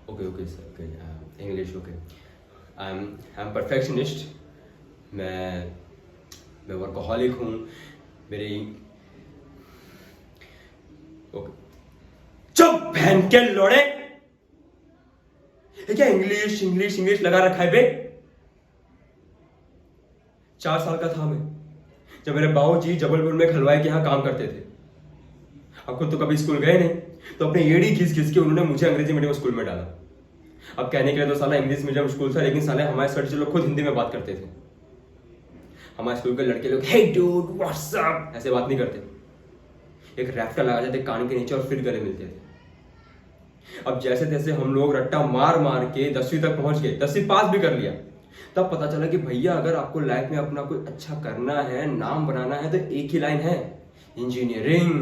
Okay sir, okay English, okay. I am perfectionist. मैं workaholic हूँ। मेरी ओके, चुप बहन के लोड़े। ये क्या इंग्लिश इंग्लिश इंग्लिश लगा रखा है बे? 4 साल का था मैं जब मेरे बाबूजी जबलपुर में खलवाई के यहाँ काम करते थे। अब खुद तो कभी स्कूल गए नहीं, तो अपने एड़ी घिस घिस के उन्होंने मुझे अंग्रेजी मीडियम स्कूल में डाला। अब कहने के लिए तो साला इंग्लिश मीडियम स्कूल था, लेकिन साले हमारे सर लोग खुद हिंदी में बात करते थे। हमारे स्कूल के लड़के लोग हे डूड व्हाट्स अप ऐसे बात नहीं करते, एक रैफ्टर लगा जाते कान के नीचे और फिर गले मिलते थे। अब जैसे तैसे हम लोग रट्टा मार मार के 10वीं तक पहुंच गए, 10वीं पास भी कर लिया। तब पता चला कि भैया अगर आपको लाइफ में अपना कोई अच्छा करना है, नाम बनाना है, तो एक ही लाइन है, इंजीनियरिंग।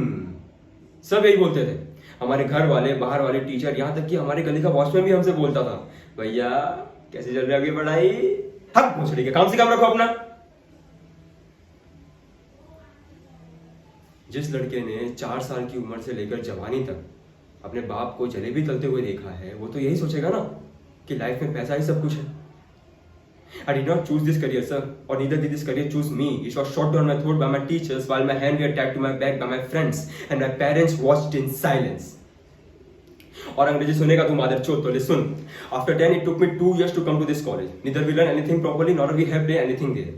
सब यही बोलते थे, हमारे घर वाले, बाहर वाले टीचर, यहाँ तक कि हमारे गली का वॉचमैन भी हमसे बोलता था, भैया कैसे चल रही है आपकी पढ़ाई? हक पूछ के काम से काम रखो अपना। जिस लड़के ने 4 साल की उम्र से लेकर जवानी तक अपने बाप को जलेबी तलते हुए देखा है, वो तो यही सोचेगा ना कि लाइफ में पैसा ही सब कुछ है। I did not choose this career, sir, or neither did this career choose me. It was shot down my throat by my teachers, while my hand were tagged to my back by my friends, and my parents watched in silence. और अंग्रेजी सुनेगा तू मादर चोद, तो listen. After 10, it took me 2 years to come to this college. Neither we learn anything properly, nor we have learned anything there.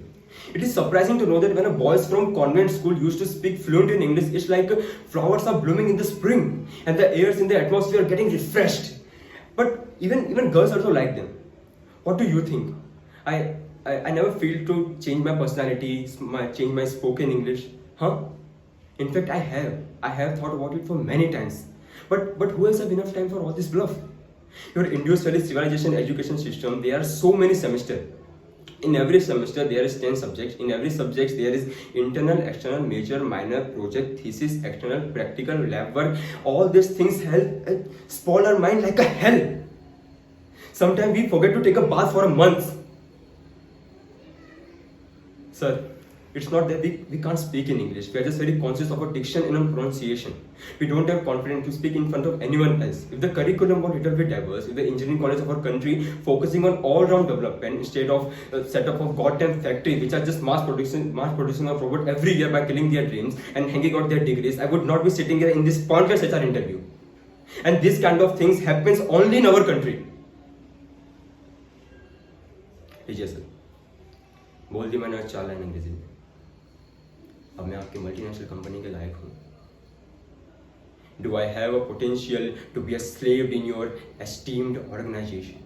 It is surprising to know that when a boys from convent school used to speak fluent in English, it's like flowers are blooming in the spring, and the airs in the atmosphere are getting refreshed. But even girls also like them. What do you think? I never feel to change my personality, change my spoken English, huh? In fact, I have thought about it for many times. But who else have enough time for all this bluff? Your Indus Valley civilization education system, there are so many semesters. In every semester there is 10 subjects. In every subject there is internal, external, major, minor, project, thesis, external, practical, lab work. All these things help spoil our mind like a hell. Sometimes we forget to take a bath for a month. Sir, it's not that we can't speak in English. We are just very conscious of our diction and our pronunciation. We don't have confidence to speak in front of anyone else. If the curriculum were little bit diverse, if the engineering college of our country focusing on all-round development instead of setup of goddamn factory which are just mass producing of robot every year by killing their dreams and hanging out their degrees, I would not be sitting here in this podcast HR interview. And this kind of things happens only in our country. Yes, sir. बोल दी मैंने 4 line अंग्रेजी में। अब मैं आपकी multinational company के लायक हूँ। Do I have a potential to be a slave in your esteemed organization?